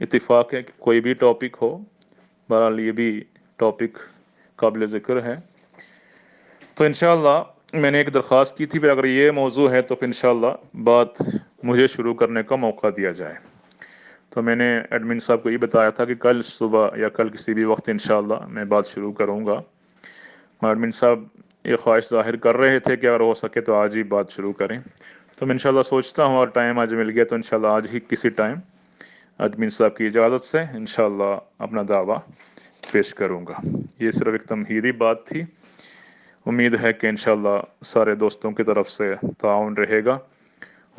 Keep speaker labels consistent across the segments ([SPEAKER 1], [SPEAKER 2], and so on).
[SPEAKER 1] اتفاق ہے کہ کوئی بھی ٹاپک ہو، بہرحال یہ بھی ٹاپک قابل ذکر ہے۔ تو انشاءاللہ میں نے ایک درخواست کی تھی کہ اگر یہ موضوع ہے تو پھر انشاءاللہ بات مجھے شروع کرنے کا موقع دیا جائے۔ تو میں نے ایڈمن صاحب کو یہ بتایا تھا کہ کل صبح یا کل کسی بھی وقت انشاءاللہ میں بات شروع کروں گا۔ ایڈمن صاحب یہ خواہش ظاہر کر رہے تھے کہ اگر ہو سکے تو آج ہی بات شروع کریں، تو میں انشاءاللہ سوچتا ہوں، اور ٹائم آج مل گیا تو انشاءاللہ آج ہی کسی ٹائم ایڈمن صاحب کی اجازت سے انشاءاللہ اپنا دعویٰ پیش کروں گا۔ یہ صرف ایک تمہیدی بات تھی، امید ہے کہ انشاءاللہ سارے دوستوں کی طرف سے تعاون رہے گا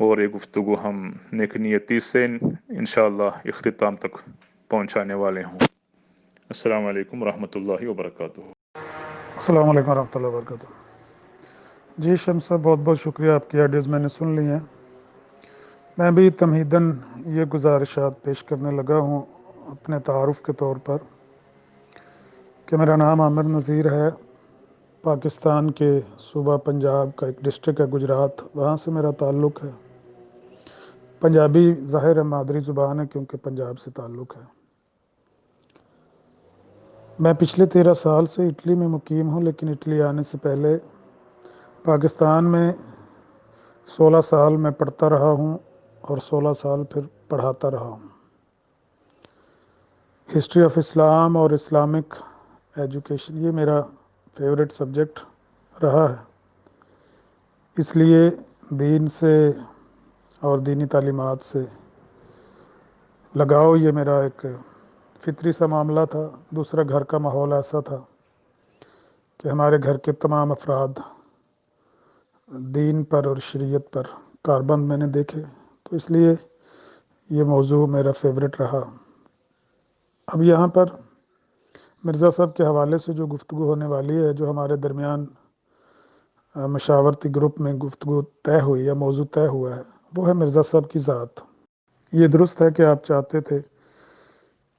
[SPEAKER 1] اور یہ گفتگو ہم نیک نیتی سے انشاءاللہ اختتام تک پہنچانے والے ہوں۔ السلام علیکم ورحمۃ اللہ وبرکاتہ۔
[SPEAKER 2] السلام علیکم ورحمۃ اللہ وبرکاتہ۔ جی شمس صاحب، بہت بہت شکریہ، آپ کی آڈیوز میں نے سن لی ہیں۔ میں بھی تمہیداً یہ گزارشات پیش کرنے لگا ہوں اپنے تعارف کے طور پر کہ میرا نام عامر نذیر ہے، پاکستان کے صوبہ پنجاب کا ایک ڈسٹرکٹ ہے گجرات، وہاں سے میرا تعلق ہے۔ پنجابی ظاہر ہے مادری زبان ہے کیونکہ پنجاب سے تعلق ہے۔ میں پچھلے 13 سال سے اٹلی میں مقیم ہوں، لیکن اٹلی آنے سے پہلے پاکستان میں 16 سال میں پڑھتا رہا ہوں اور 16 سال پھر پڑھاتا رہا ہوں۔ ہسٹری آف اسلام اور اسلامک ایجوکیشن یہ میرا فیوریٹ سبجیکٹ رہا ہے، اس لیے دین سے اور دینی تعلیمات سے لگاؤ یہ میرا ایک فطری سا معاملہ تھا۔ دوسرا، گھر کا ماحول ایسا تھا کہ ہمارے گھر کے تمام افراد دین پر اور شریعت پر کاربند میں نے دیکھے، تو اس لیے یہ موضوع میرا فیوریٹ رہا۔ اب یہاں پر مرزا صاحب کے حوالے سے جو گفتگو ہونے والی ہے، جو ہمارے درمیان مشاورتی گروپ میں گفتگو طے ہوئی یا موضوع طے ہوا ہے، وہ ہے مرزا صاحب کی ذات۔ یہ درست ہے کہ آپ چاہتے تھے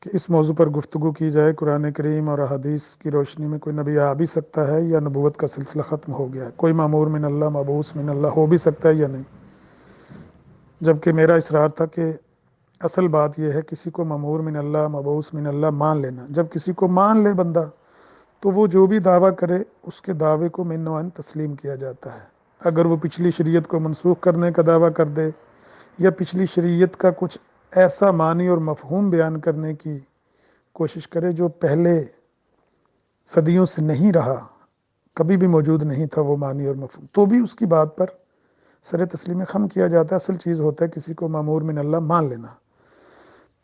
[SPEAKER 2] کہ اس موضوع پر گفتگو کی جائے، قرآن کریم اور احادیث کی روشنی میں کوئی نبی آ بھی سکتا ہے یا نبوت کا سلسلہ ختم ہو گیا ہے، کوئی مامور من اللہ مبعوث من اللہ ہو بھی سکتا ہے یا نہیں، جبکہ میرا اصرار تھا کہ اصل بات یہ ہے کسی کو مامور من اللہ مبعوث من اللہ مان لینا۔ جب کسی کو مان لے بندہ تو وہ جو بھی دعویٰ کرے اس کے دعوے کو من و عن تسلیم کیا جاتا ہے۔ اگر وہ پچھلی شریعت کو منسوخ کرنے کا دعویٰ کر دے یا پچھلی شریعت کا کچھ ایسا معنی اور مفہوم بیان کرنے کی کوشش کرے جو پہلے صدیوں سے نہیں رہا، کبھی بھی موجود نہیں تھا وہ معنی اور مفہوم، تو بھی اس کی بات پر سر تسلیم خم کیا جاتا ہے۔ اصل چیز ہوتا ہے کسی کو مامور من اللہ مان لینا۔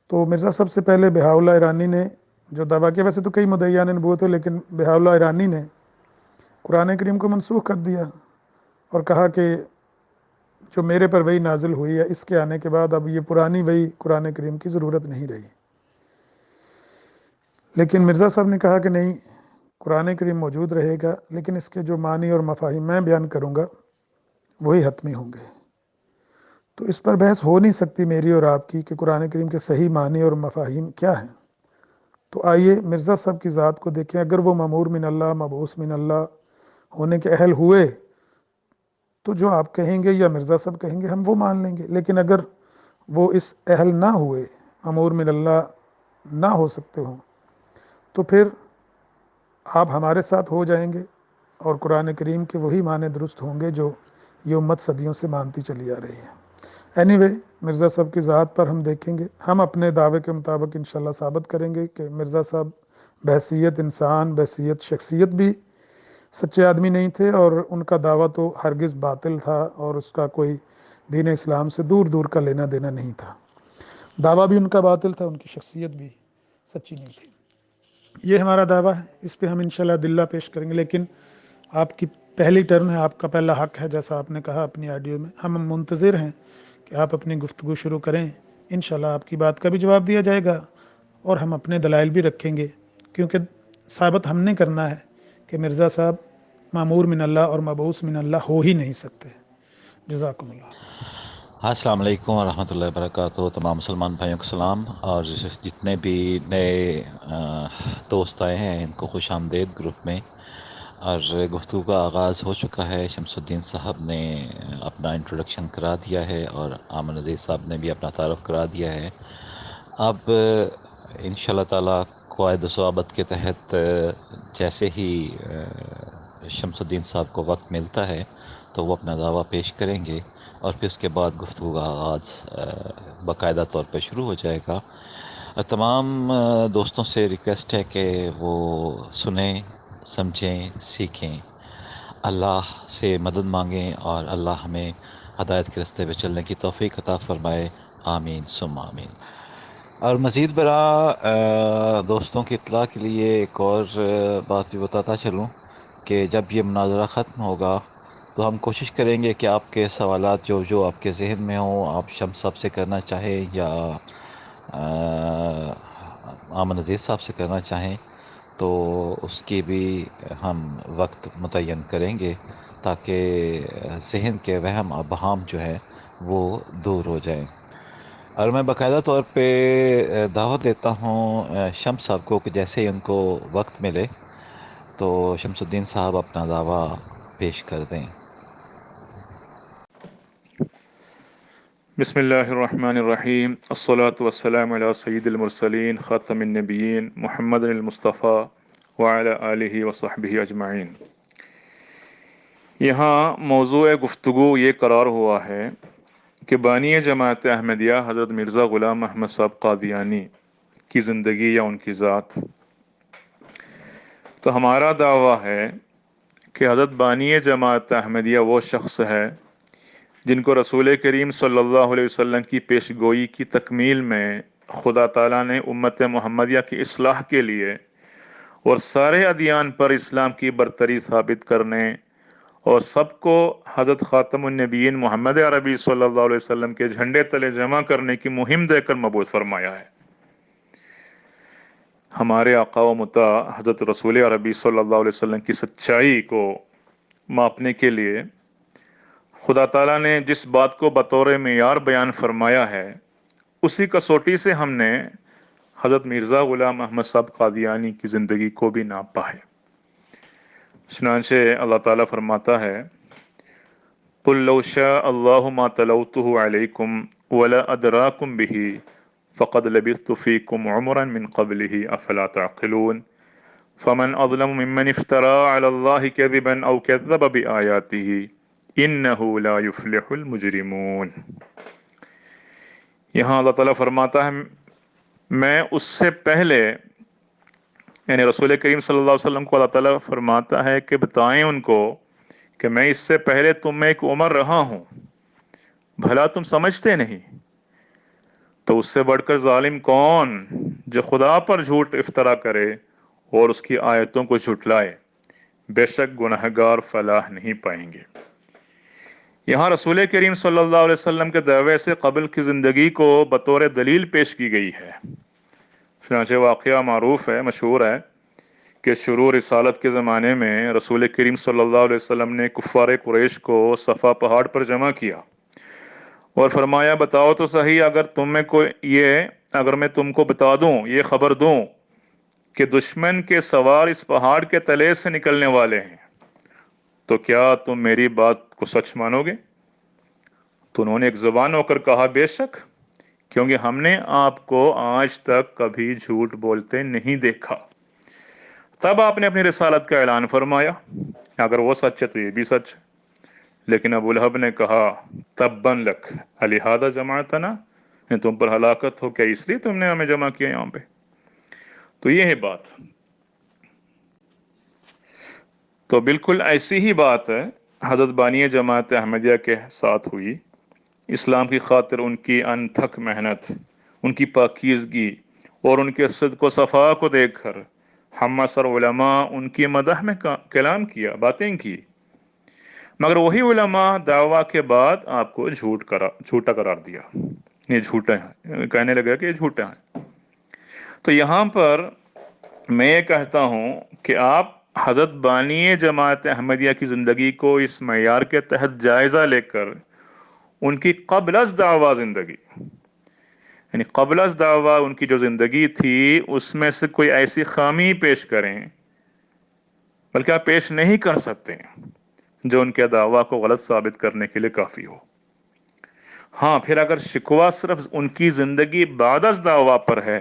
[SPEAKER 2] تو مرزا سب سے پہلے بہاء اللہ ایرانی نے جو دعویٰ کیا، ویسے تو کئی مدعیان نبوت ہیں، لیکن بہاء اللہ ایرانی نے قرآن کریم کو منسوخ کر دیا اور کہا کہ جو میرے پر وحی نازل ہوئی ہے اس کے آنے کے بعد اب یہ پرانی وحی قرآن کریم کی ضرورت نہیں رہی۔ لیکن مرزا صاحب نے کہا کہ نہیں، قرآن کریم موجود رہے گا، لیکن اس کے جو معنی اور مفاہیم میں بیان کروں گا وہی حتمی ہوں گے۔ تو اس پر بحث ہو نہیں سکتی میری اور آپ کی کہ قرآن کریم کے صحیح معنی اور مفاہیم کیا ہیں۔ تو آئیے مرزا صاحب کی ذات کو دیکھیں۔ اگر وہ مامور من اللہ مبعوث من اللہ ہونے کے اہل ہوئے تو جو آپ کہیں گے یا مرزا صاحب کہیں گے ہم وہ مان لیں گے، لیکن اگر وہ اس اہل نہ ہوئے، مامور من اللہ نہ ہو سکتے ہوں، تو پھر آپ ہمارے ساتھ ہو جائیں گے اور قرآن کریم کے وہی معنی درست ہوں گے جو یہ امت صدیوں سے مانتی چلی آ رہی ہے۔ اینی وے، مرزا صاحب کی ذات پر ہم دیکھیں گے، ہم اپنے دعوے کے مطابق انشاءاللہ ثابت کریں گے کہ مرزا صاحب بحیثیت انسان، بحیثیت شخصیت بھی سچے آدمی نہیں تھے، اور ان کا دعویٰ تو ہرگز باطل تھا اور اس کا کوئی دین اسلام سے دور دور کا لینا دینا نہیں تھا۔ دعویٰ بھی ان کا باطل تھا، ان کی شخصیت بھی سچی نہیں تھی۔ یہ ہمارا دعویٰ ہے، اس پہ ہم انشاءاللہ ادلہ پیش کریں گے، لیکن آپ کی پہلی ٹرن ہے، آپ کا پہلا حق ہے، جیسا آپ نے کہا اپنی آڈیو میں۔ ہم منتظر ہیں کہ آپ اپنی گفتگو شروع کریں، انشاءاللہ آپ کی بات کا بھی جواب دیا جائے گا اور ہم اپنے دلائل بھی رکھیں گے، کیونکہ ثابت ہم نے کرنا ہے کہ مرزا صاحب مامور من اللہ اور مبعوث من اللہ ہو ہی نہیں سکتے۔ جزاکم اللہ۔
[SPEAKER 3] السلام علیکم ورحمۃ اللہ وبرکاتہ۔ تمام مسلمان بھائیوں کو سلام، اور جتنے بھی نئے دوست آئے ہیں ان کو خوش آمدید گروپ میں۔ اور گفتگو کا آغاز ہو چکا ہے، شمس الدین صاحب نے اپنا انٹروڈکشن کرا دیا ہے اور عامر نذیر صاحب نے بھی اپنا تعارف کرا دیا ہے۔ اب انشاءاللہ تعالی قواعد و ضوابط کے تحت جیسے ہی شمس الدین صاحب کو وقت ملتا ہے تو وہ اپنا دعویٰ پیش کریں گے، اور پھر اس کے بعد گفتگو کا آغاز باقاعدہ طور پہ شروع ہو جائے گا۔ تمام دوستوں سے ریکویسٹ ہے کہ وہ سنیں، سمجھیں، سیکھیں، اللہ سے مدد مانگیں اور اللہ ہمیں ہدایت کے راستے پہ چلنے کی توفیق عطا فرمائے، آمین ثم آمین۔ اور مزید برآں دوستوں کی اطلاع کے لیے ایک اور بات بھی بتاتا چلوں کہ جب یہ مناظرہ ختم ہوگا تو ہم کوشش کریں گے کہ آپ کے سوالات جو آپ کے ذہن میں ہوں، آپ شمس صاحب سے کرنا چاہیں یا آمن عزیز صاحب سے کرنا چاہیں تو اس کی بھی ہم وقت متعین کریں گے تاکہ ذہن کے وہم ابہام جو ہے وہ دور ہو جائیں۔ اور میں باقاعدہ طور پہ دعوت دیتا ہوں شمس صاحب کو کہ جیسے ہی ان کو وقت ملے تو شمس الدین صاحب اپنا دعویٰ پیش کر دیں۔
[SPEAKER 1] بسم اللہ الرحمن الرحیم، الصلاة والسلام علی سید المرسلین خاتم النبیین محمد المصطفیٰ وعلی آلہ وصحبہ اجمعین۔ یہاں موضوع گفتگو یہ قرار ہوا ہے کہ بانی جماعت احمدیہ حضرت مرزا غلام احمد صاحب قادیانی کی زندگی یا ان کی ذات۔ تو ہمارا دعویٰ ہے کہ حضرت بانی جماعت احمدیہ وہ شخص ہے جن کو رسول کریم صلی اللہ علیہ وسلم کی پیش گوئی کی تکمیل میں خدا تعالیٰ نے امت محمدیہ کی اصلاح کے لیے اور سارے ادیان پر اسلام کی برتری ثابت کرنے اور سب کو حضرت خاتم النبیین محمد عربی صلی اللہ علیہ وسلم کے جھنڈے تلے جمع کرنے کی مہم دے کر مبعوث فرمایا ہے۔ ہمارے آقا و مطاع حضرت رسول عربی صلی اللہ علیہ وسلم کی سچائی کو ماپنے کے لیے خدا تعالیٰ نے جس بات کو بطور معیار بیان فرمایا ہے اسی کسوٹی سے ہم نے حضرت مرزا غلام احمد صاحب قادیانی کی زندگی کو بھی ناپا ہے۔ چنانچہ اللہ تعالیٰ فرماتا ہے قُلْ لَوْ شَاءَ اللَّهُ مَا تَلَوْتُهُ عَلَيْكُمْ وَلَا أَدْرَاكُمْ بِهِ فَقَدْ لَبِثْتُ فِيكُمْ عُمُرًا مِّن قَبْلِهِ أَفَلَا تَعْقِلُونَ فَمَنْ أَظْلَمُ مِمَّنِ افْتَرَىٰ عَلَى اللَّهِ كَذِبًا أَوْ كَذَّبَ بِآيَاتِهِ إِنَّهُ لَا يُفْلِحُ الْمُجْرِمُونَ۔ یہاں اللہ تعالیٰ فرماتا ہے میں اس سے پہلے، یعنی رسول کریم صلی اللہ علیہ وسلم کو اللہ تعالیٰ فرماتا ہے کہ بتائیں ان کو کہ میں اس سے پہلے تم میں ایک عمر رہا ہوں، بھلا تم سمجھتے نہیں؟ تو اس سے بڑھ کر ظالم کون جو خدا پر جھوٹ افطرا کرے اور اس کی آیتوں کو جھٹلائے، بے شک گنہگار فلاح نہیں پائیں گے۔ یہاں رسول کریم صلی اللہ علیہ وسلم کے دعوے سے قبل کی زندگی کو بطور دلیل پیش کی گئی ہے۔ چنانچہ واقعہ معروف ہے، مشہور ہے کہ شروع رسالت کے زمانے میں رسول کریم صلی اللہ علیہ وسلم نے کفار قریش کو صفا پہاڑ پر جمع کیا اور فرمایا بتاؤ تو صحیح، اگر میں تم کو بتا دوں، یہ خبر دوں کہ دشمن کے سوار اس پہاڑ کے تلے سے نکلنے والے ہیں تو کیا تم میری بات کو سچ مانو گے؟ تو انہوں نے ایک زبان ہو کر کہا بے شک، کیونکہ ہم نے آپ کو آج تک کبھی جھوٹ بولتے نہیں دیکھا۔ تب آپ نے اپنی رسالت کا اعلان فرمایا، اگر وہ سچ ہے تو یہ بھی سچ ہے۔ لیکن ابو لہب نے کہا تباً لک الہذا جمعتنا، تم پر ہلاکت ہو، کیا اس لیے تم نے ہمیں جمع کیا یہاں پہ؟ تو یہ ہے بات۔ تو بالکل ایسی ہی بات ہے حضرت بانی جماعت احمدیہ کے ساتھ ہوئی۔ اسلام کی خاطر ان کی انتھک محنت، ان کی پاکیزگی اور ان کے صدق و صفا کو دیکھ کر ہم اثر علماء ان کی مدح میں کلام کیا، باتیں کی، مگر وہی علماء دعویٰ کے بعد آپ کو جھوٹا قرار دیا، یہ جھوٹے ہیں، کہنے لگا کہ یہ جھوٹے ہیں۔ تو یہاں پر میں یہ کہتا ہوں کہ آپ حضرت بانی جماعت احمدیہ کی زندگی کو اس معیار کے تحت جائزہ لے کر ان کی قبل از دعویٰ زندگی، یعنی قبل از دعویٰ ان کی جو زندگی تھی اس میں سے کوئی ایسی خامی پیش کریں، بلکہ آپ پیش نہیں کر سکتے جو ان کے دعویٰ کو غلط ثابت کرنے کے لیے کافی ہو۔ ہاں پھر اگر شکوہ صرف ان کی زندگی بعد از دعویٰ پر ہے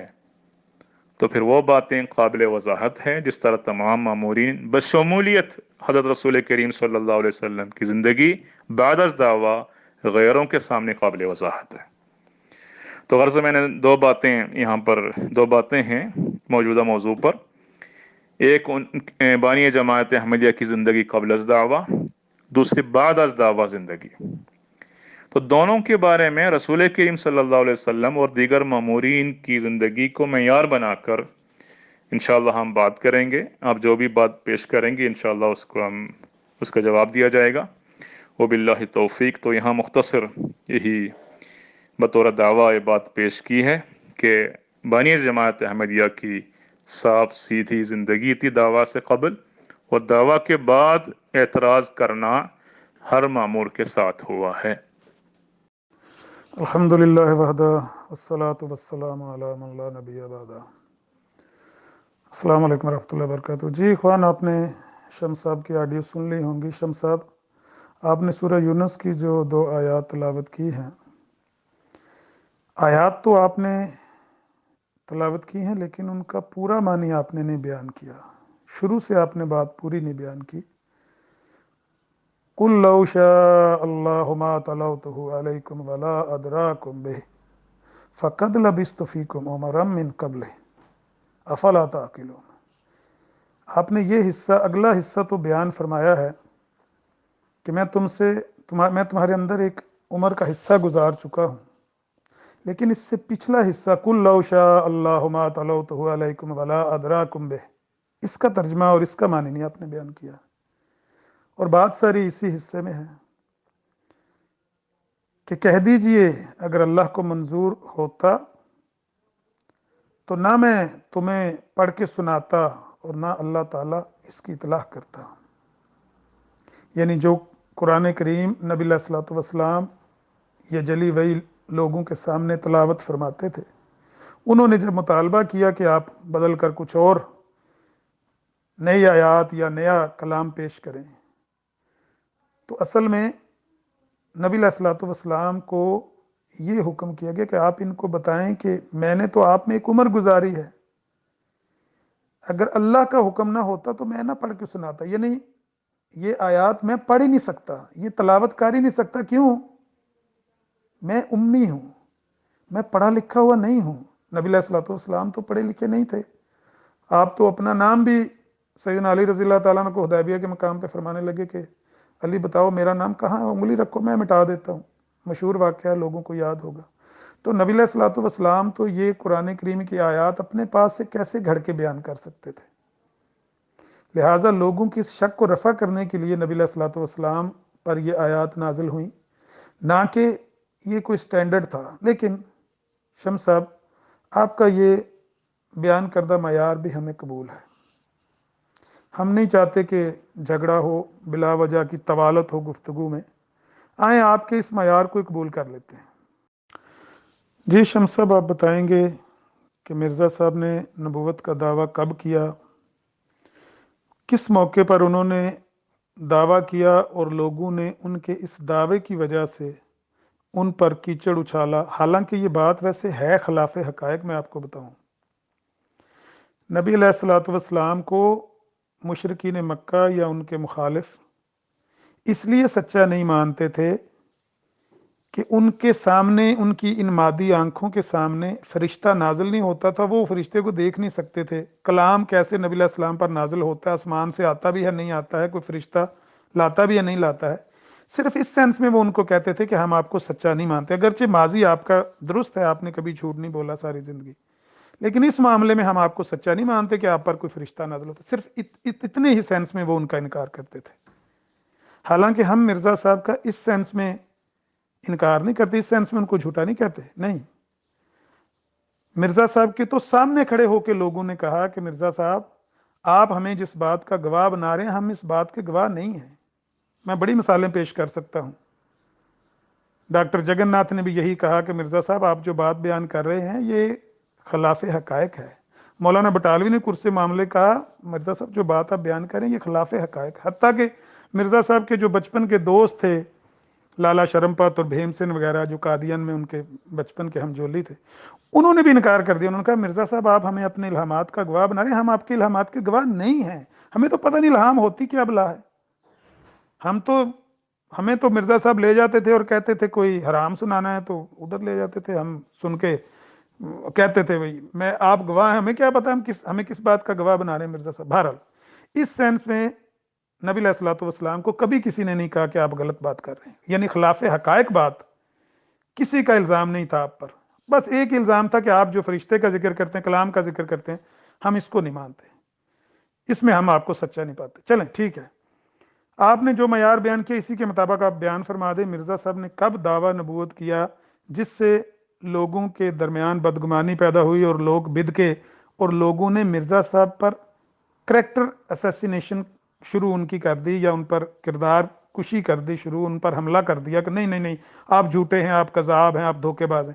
[SPEAKER 1] تو پھر وہ باتیں قابل وضاحت ہیں، جس طرح تمام مامورین بشمولیت حضرت رسول کریم صلی اللہ علیہ وسلم کی زندگی بعد از دعویٰ غیروں کے سامنے قابل وضاحت ہے۔ تو غرض میں نے دو باتیں ہیں موجودہ موضوع پر، ایک بانی جماعت احمدیہ کی زندگی قبل از دعویٰ، دوسری بعد از دعویٰ زندگی۔ تو دونوں کے بارے میں رسول کریم صلی اللہ علیہ وسلم اور دیگر مامورین کی زندگی کو معیار بنا کر انشاءاللہ ہم بات کریں گے۔ آپ جو بھی بات پیش کریں گے انشاءاللہ اس کا جواب دیا جائے گا۔ وباللہ توفیق۔ تو یہاں مختصر یہی بطور دعویٰ یہ بات پیش کی ہے کہ بانی جماعت احمدیہ کی صاف سیدھی زندگی تھی دعویٰ سے قبل، اور دعویٰ کے بعد اعتراض کرنا ہر مامور کے ساتھ ہوا ہے۔
[SPEAKER 2] الحمدللہ وحدہ والصلاة والسلام علی من لا نبی بعدہ۔ السلام علیکم ورحمۃ اللہ وبرکاتہ۔ جی اخوان، آپ نے شمس صاحب کی آڈیو سن لی ہوں گی۔ شمس صاحب، آپ نے سورہ یونس کی جو 2 آیات تلاوت کی ہیں، آیات تو آپ نے تلاوت کی ہیں لیکن ان کا پورا معنی آپ نے نہیں بیان کیا، شروع سے آپ نے بات پوری نہیں بیان کی۔ قُل لَوْ شَاءَ اللَّهُ مَا تَلَوْتُهُ عَلَيْكُمْ وَلَا أَدْرَاكُمْ بِهِ فَقَدْ لَبِثْتُ فِيكُمْ عُمَرًا مِّن قَبْلِهِ أَفَلَا تَعْقِلُونَ۔ آپ نے یہ حصہ، اگلا حصہ تو بیان فرمایا ہے کہ میں تمہارے اندر ایک عمر کا حصہ گزار چکا ہوں، لیکن اس سے پچھلا حصہ قُل لَوْ شَاءَ اللَّهُ مَا تَلَوْتُهُ عَلَيْكُمْ وَلَا أَدْرَاكُمْ بِهِ، اس کا ترجمہ اور اس کا معنی نہیں آپ نے بیان کیا، اور بات ساری اسی حصے میں ہے کہ کہہ دیجئے اگر اللہ کو منظور ہوتا تو نہ میں تمہیں پڑھ کے سناتا اور نہ اللہ تعالیٰ اس کی اطلاع کرتا۔ یعنی جو قرآن کریم نبی علیہ الصلوۃ والسلام یا جلی وحی لوگوں کے سامنے تلاوت فرماتے تھے، انہوں نے جب مطالبہ کیا کہ آپ بدل کر کچھ اور نئی آیات یا نیا کلام پیش کریں، تو اصل میں نبی علیہ الصلوۃ والسلام کو یہ حکم کیا گیا کہ آپ ان کو بتائیں کہ میں نے تو آپ میں ایک عمر گزاری ہے، اگر اللہ کا حکم نہ ہوتا تو میں نہ پڑھ کے سناتا، یعنی یہ آیات میں پڑھ ہی نہیں سکتا، یہ تلاوت کر ہی نہیں سکتا۔ کیوں؟ میں امی ہوں، میں پڑھا لکھا ہوا نہیں ہوں۔ نبی علیہ الصلوۃ والسلام تو پڑھے لکھے نہیں تھے، آپ تو اپنا نام بھی سیدنا علی رضی اللہ تعالیٰ عنہ کو حدیبیہ کے مقام پہ فرمانے لگے کہ علی بتاؤ میرا نام کہاں ہے، انگلی رکھو میں مٹا دیتا ہوں، مشہور واقعہ لوگوں کو یاد ہوگا۔ تو نبی علیہ الصلوۃ والسلام تو یہ قرآن کریم کی آیات اپنے پاس سے کیسے گھڑ کے بیان کر سکتے تھے؟ لہٰذا لوگوں کی اس شک کو رفع کرنے کے لیے نبی علیہ الصلوۃ والسلام پر یہ آیات نازل ہوئیں، نہ کہ یہ کوئی سٹینڈرڈ تھا۔ لیکن شمس صاحب، آپ کا یہ بیان کردہ معیار بھی ہمیں قبول ہے، ہم نہیں چاہتے کہ جھگڑا ہو، بلا وجہ کی طوالت ہو گفتگو میں، آئیں آپ کے اس معیار کو قبول کر لیتے ہیں۔ جی شمس صاحب، آپ بتائیں گے کہ مرزا صاحب نے نبوت کا دعویٰ کب کیا، کس موقع پر انہوں نے دعویٰ کیا اور لوگوں نے ان کے اس دعوے کی وجہ سے ان پر کیچڑ اچھالا؟ حالانکہ یہ بات ویسے ہے خلاف حقائق۔ میں آپ کو بتاؤں، نبی علیہ الصلوۃ والسلام کو مشرکین مکہ یا ان کے مخالف اس لیے سچا نہیں مانتے تھے کہ ان کے سامنے، ان کی ان مادی آنکھوں کے سامنے فرشتہ نازل نہیں ہوتا تھا، وہ فرشتے کو دیکھ نہیں سکتے تھے۔ کلام کیسے نبی علیہ السلام پر نازل ہوتا ہے، آسمان سے آتا بھی ہے نہیں آتا ہے، کوئی فرشتہ لاتا بھی ہے نہیں لاتا ہے، صرف اس سینس میں وہ ان کو کہتے تھے کہ ہم آپ کو سچا نہیں مانتے۔ اگرچہ ماضی آپ کا درست ہے، آپ نے کبھی جھوٹ نہیں بولا ساری زندگی، لیکن اس معاملے میں ہم آپ کو سچا نہیں مانتے کہ آپ پر کوئی فرشتہ نازل ہوتا، صرف اتنے ہی سینس میں وہ ان کا انکار کرتے تھے۔ حالانکہ ہم مرزا صاحب کا اس سینس میں انکار نہیں کرتے، اس سینس میں ان کو جھوٹا نہیں کہتے، نہیں۔ مرزا صاحب کے تو سامنے کھڑے ہو کے لوگوں نے کہا کہ مرزا صاحب آپ ہمیں جس بات کا گواہ بنا رہے ہیں ہم اس بات کے گواہ نہیں ہیں۔ میں بڑی مثالیں پیش کر سکتا ہوں۔ ڈاکٹر جگن ناتھ نے بھی یہی کہا کہ مرزا صاحب آپ جو بات بیان کر رہے ہیں یہ خلاف حقائق ہے۔ مولانا بٹالوی نے کرسی معاملے کہا مرزا صاحب جو بات آپ بیان کریں یہ خلاف حقائق، حتیٰ کہ مرزا صاحب کے جو بچپن کے دوست تھے
[SPEAKER 4] لالا شرمپت اور بھیم سن وغیرہ جو قادیان میں ان کے بچپن کے ہمجولی تھے، انہوں نے بھی انکار کر دیا. انہوں نے کہا مرزا صاحب آپ ہمیں اپنے الہامات کا گواہ بنا رہے ہیں، ہم آپ کے الہامات کے گواہ نہیں ہیں، ہمیں تو پتہ نہیں الہام ہوتی کیا بلا ہے. ہمیں تو مرزا صاحب لے جاتے تھے اور کہتے تھے کوئی حرام سنانا ہے تو ادھر لے جاتے تھے، ہم سن کے کہتے تھے بھائی میں آپ گواہ ہیں، ہمیں کیا پتا ہمیں کس بات کا گواہ بنا رہے ہیں مرزا صاحب. بہرحال اس سینس میں نبی علیہ الصلوۃ والسلام کو کبھی کسی نے نہیں کہا کہ آپ غلط بات کر رہے ہیں، یعنی خلاف حقائق بات کسی کا الزام نہیں تھا آپ پر. بس ایک الزام تھا کہ آپ جو فرشتے کا ذکر کرتے ہیں، کلام کا ذکر کرتے ہیں، ہم اس کو نہیں مانتے، اس میں ہم آپ کو سچا نہیں پاتے. چلیں ٹھیک ہے، آپ نے جو معیار بیان کیا اسی کے مطابق آپ بیان فرما دیں مرزا صاحب نے کب دعویٰ نبوت کیا جس سے لوگوں کے درمیان بدگمانی پیدا ہوئی اور لوگ بد کے اور لوگوں نے مرزا صاحب پر کریکٹر اسیسینیشن شروع ان کی کر دی، یا ان پر کردار کشی کر دی شروع، ان پر حملہ کر دیا کہ نہیں نہیں نہیں آپ جھوٹے ہیں، آپ کذاب ہیں، آپ دھوکے باز ہیں.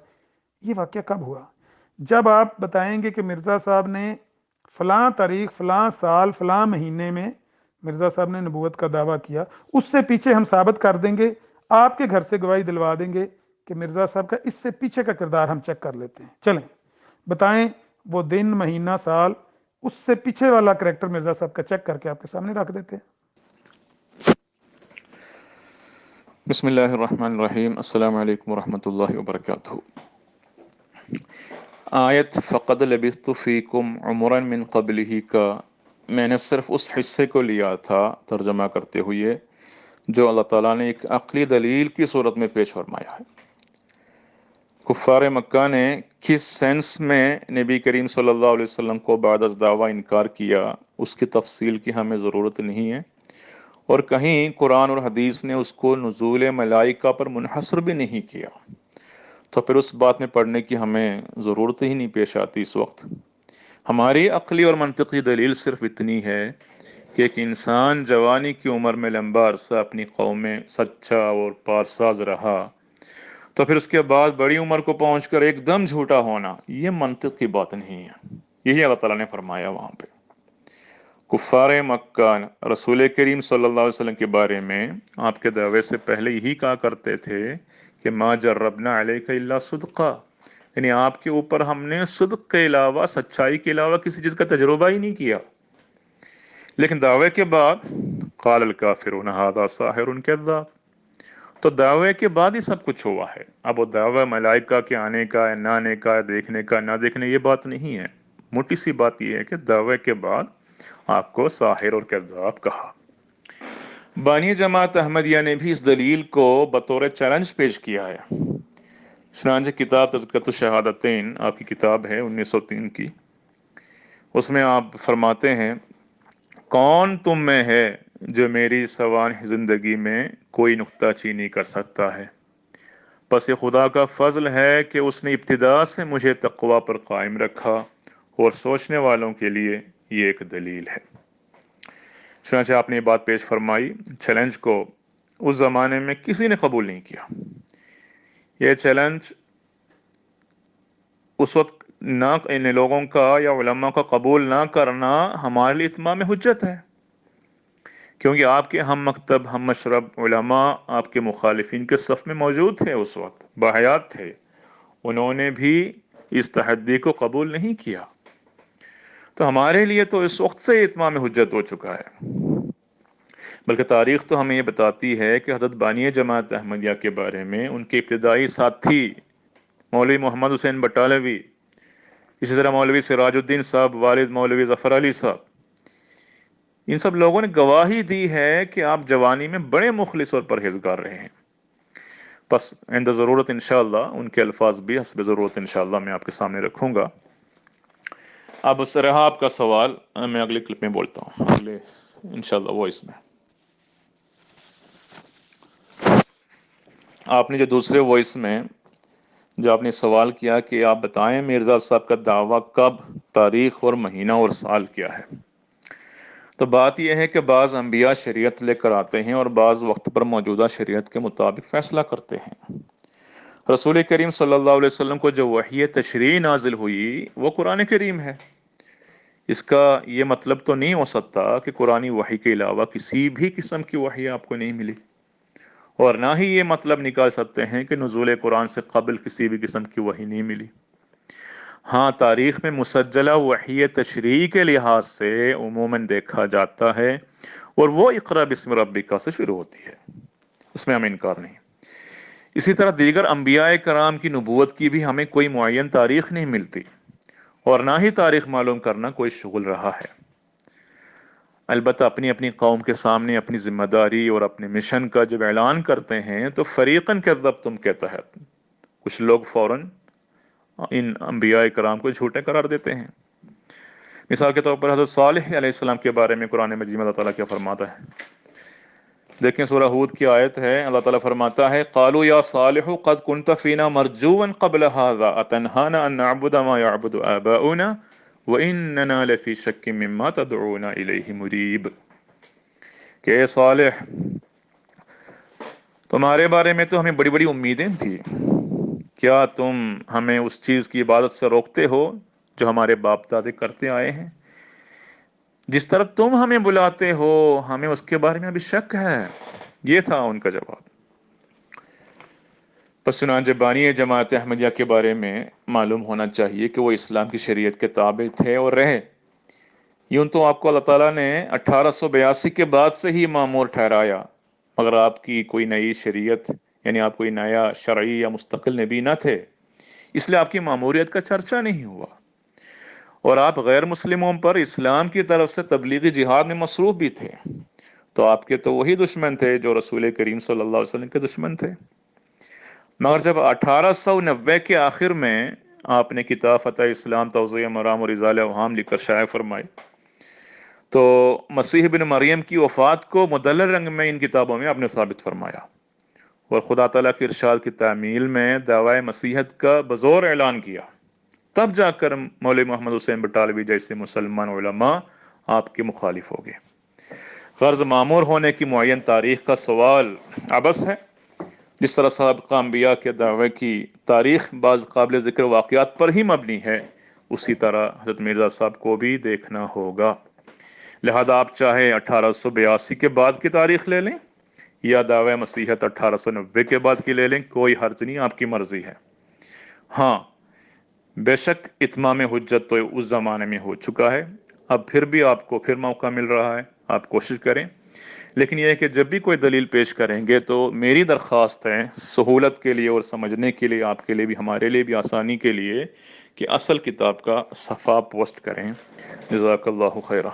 [SPEAKER 4] یہ واقعہ کب ہوا؟ جب آپ بتائیں گے کہ مرزا صاحب نے فلاں تاریخ، فلاں سال، فلاں مہینے میں مرزا صاحب نے نبوت کا دعویٰ کیا، اس سے پیچھے ہم ثابت کر دیں گے، آپ کے گھر سے گواہی دلوا دیں گے کہ مرزا صاحب کا اس سے پیچھے کا کردار ہم چیک کر لیتے ہیں. چلیں بتائیں وہ دن، مہینہ، سال، اس سے پیچھے والا کریکٹر مرزا صاحب کا چیک کر کے آپ کے سامنے رکھ دیتے ہیں.
[SPEAKER 1] بسم اللہ الرحمن الرحیم. السلام علیکم ورحمۃ اللہ وبرکاتہ. آیت فقد لبثت فیکم عمرا من قبلہ کا میں نے صرف اس حصے کو لیا تھا ترجمہ کرتے ہوئے جو اللہ تعالیٰ نے ایک عقلی دلیل کی صورت میں پیش فرمایا ہے. کفار مکہ نے کس سینس میں نبی کریم صلی اللہ علیہ وسلم کو بعد از دعویٰ انکار کیا اس کی تفصیل کی ہمیں ضرورت نہیں ہے، اور کہیں قرآن اور حدیث نے اس کو نزول ملائکہ پر منحصر بھی نہیں کیا، تو پھر اس بات میں پڑھنے کی ہمیں ضرورت ہی نہیں پیش آتی. اس وقت ہماری عقلی اور منطقی دلیل صرف اتنی ہے کہ ایک انسان جوانی کی عمر میں لمبا عرصہ اپنی قوم میں سچا اور پارساز رہا، تو پھر اس کے بعد بڑی عمر کو پہنچ کر ایک دم جھوٹا ہونا یہ منطق کی بات نہیں ہے. یہی اللہ تعالیٰ نے فرمایا وہاں پہ. کفار مکہ رسول کریم صلی اللہ علیہ وسلم کے بارے میں آپ کے دعوے سے پہلے یہی کہا کرتے تھے کہ ما جربنا علیک الا صدقا، یعنی آپ کے اوپر ہم نے صدق کے علاوہ، سچائی کے علاوہ کسی چیز کا تجربہ ہی نہیں کیا. لیکن دعوے کے بعد قال الکافرون ھذا ساحر کذاب، تو دعوے کے بعد ہی سب کچھ ہوا ہے. اب وہ دعوی ملائکہ کے آنے کا ہے، نہ آنے کا، دیکھنے کا، نہ دیکھنے، یہ بات نہیں ہے. موٹی سی بات یہ ہے کہ دعوے کے بعد آپ کو ساحر اور کذاب کہا. بانی جماعت احمدیہ نے بھی اس دلیل کو بطور چیلنج پیش کیا ہے. چنانچہ کتاب تذکرۃ الشہادتین آپ کی کتاب ہے 1903 کی، اس میں آپ فرماتے ہیں کون تم میں ہے جو میری سوانح زندگی میں کوئی نکتہ چینی کر سکتا ہے؟ پس یہ خدا کا فضل ہے کہ اس نے ابتدا سے مجھے تقوی پر قائم رکھا، اور سوچنے والوں کے لیے یہ ایک دلیل ہے. چنانچہ آپ نے یہ بات پیش فرمائی. چیلنج کو اس زمانے میں کسی نے قبول نہیں کیا. یہ چیلنج اس وقت نہ ان لوگوں کا یا علماء کا قبول نہ کرنا ہمارے لیے اتمام حجت ہے، کیونکہ آپ کے ہم مکتب، ہم مشرب علماء آپ کے مخالفین کے صف میں موجود تھے، اس وقت باحیات تھے، انہوں نے بھی اس تحدی کو قبول نہیں کیا. تو ہمارے لیے تو اس وقت سے اتمام حجت ہو چکا ہے. بلکہ تاریخ تو ہمیں یہ بتاتی ہے کہ حضرت بانی جماعت احمدیہ کے بارے میں ان کے ابتدائی ساتھی مولوی محمد حسین بٹالوی، اسی طرح مولوی سراج الدین صاحب، والد مولوی ظفر علی صاحب، ان سب لوگوں نے گواہی دی ہے کہ آپ جوانی میں بڑے مخلص اور پرہیزگار رہے ہیں. بس عند ضرورت انشاءاللہ ان کے الفاظ بھی حسب ضرورت انشاءاللہ میں آپ کے سامنے رکھوں گا. اب اس رہا آپ کا سوال، میں اگلے کلپ میں بولتا ہوں، اگلے انشاءاللہ وائس میں. آپ نے جو دوسرے وائس میں جو آپ نے سوال کیا کہ آپ بتائیں مرزا صاحب کا دعویٰ کب، تاریخ اور مہینہ اور سال کیا ہے، تو بات یہ ہے کہ بعض انبیاء شریعت لے کر آتے ہیں اور بعض وقت پر موجودہ شریعت کے مطابق فیصلہ کرتے ہیں. رسول کریم صلی اللہ علیہ وسلم کو جو وحی تشریع نازل ہوئی وہ قرآن کریم ہے. اس کا یہ مطلب تو نہیں ہو سکتا کہ قرآنی وحی کے علاوہ کسی بھی قسم کی وحی آپ کو نہیں ملی. اور نہ ہی یہ مطلب نکال سکتے ہیں کہ نزول قرآن سے قبل کسی بھی قسم کی وحی نہیں ملی۔ ہاں، تاریخ میں مسجلہ وحی تشریعی کے لحاظ سے عموماً دیکھا جاتا ہے، اور وہ اقرا بسم ربک سے شروع ہوتی ہے، اس میں ہمیں انکار نہیں۔ اسی طرح دیگر انبیاء کرام کی نبوت کی بھی ہمیں کوئی معین تاریخ نہیں ملتی، اور نہ ہی تاریخ معلوم کرنا کوئی شغل رہا ہے۔ البتہ اپنی اپنی قوم کے سامنے اپنی ذمہ داری اور اپنے مشن کا جب اعلان کرتے ہیں تو فریقاً کذبتم کے تحت کچھ لوگ فوراً ان انبیاء کرام کو جھوٹے قرار دیتے ہیں۔ مثال کے طور پر حضرت صالح علیہ السلام کے بارے میں قرآن مجید میں اللہ تعالیٰ کیا فرماتا ہے؟ دیکھیں سورہ ہود کی آیت ہے، اللہ تعالیٰ فرماتا ہے قالوا یا صالح قد كنت فينا مرجوا قبل هذا اتنهانا ان نعبد ما يعبد آباؤنا واننا لفي شك مما تدعونا الیہ مریب، کہ اے صالح، تمہارے بارے میں تو ہمیں بڑی بڑی امیدیں تھی، کیا تم ہمیں اس چیز کی عبادت سے روکتے ہو جو ہمارے باپ دادے کرتے آئے ہیں؟ جس طرح تم ہمیں بلاتے ہو ہمیں اس کے بارے میں ابھی شک ہے۔ یہ تھا ان کا جواب۔ پس چنانچہ بانی جماعت احمدیہ کے بارے میں معلوم ہونا چاہیے کہ وہ اسلام کی شریعت کے تابع تھے اور رہے۔ یوں تو آپ کو اللہ تعالیٰ نے 1882 کے بعد سے ہی مامور ٹھہرایا، مگر آپ کی کوئی نئی شریعت، یعنی آپ کوئی نیا شرعی یا مستقل نبی نہ تھے، اس لیے آپ کی ماموریت کا چرچا نہیں ہوا، اور آپ غیر مسلموں پر اسلام کی طرف سے تبلیغی جہاد میں مصروف بھی تھے، تو آپ کے تو وہی دشمن تھے جو رسول کریم صلی اللہ علیہ وسلم کے دشمن تھے۔ مگر جب 1890 کے آخر میں آپ نے کتاب فتح اسلام توضیح مرام اور ازالہ اوہام لکھ کر شائع فرمائی، تو مسیح بن مریم کی وفات کو مدلل رنگ میں ان کتابوں میں آپ نے ثابت فرمایا، اور خدا تعالیٰ کی ارشاد کی تعمیل میں دعوی مسیحت کا بزور اعلان کیا۔ تب جا کر مولوی محمد حسین بٹالوی جیسے مسلمان علماء آپ کے مخالف ہو گئے۔ غرض معمور ہونے کی معین تاریخ کا سوال عبث ہے، جس طرح سابقہ انبیاء کے دعوے کی تاریخ بعض قابل ذکر واقعات پر ہی مبنی ہے، اسی طرح حضرت مرزا صاحب کو بھی دیکھنا ہوگا۔ لہذا آپ چاہے 1882 کے بعد کی تاریخ لے لیں یا دعوی مسیحت 1890 کے بعد کی لے لیں، کوئی حرج نہیں، آپ کی مرضی ہے۔ ہاں، بے شک اتمام حجت تو اس زمانے میں ہو چکا ہے، اب پھر بھی آپ کو پھر موقع مل رہا ہے، آپ کوشش کریں۔ لیکن یہ ہے کہ جب بھی کوئی دلیل پیش کریں گے تو میری درخواست ہے سہولت کے لیے اور سمجھنے کے لیے، آپ کے لیے بھی ہمارے لیے بھی آسانی کے لیے، کہ اصل کتاب کا صفحہ پوسٹ کریں۔ جزاک اللہ خیرہ۔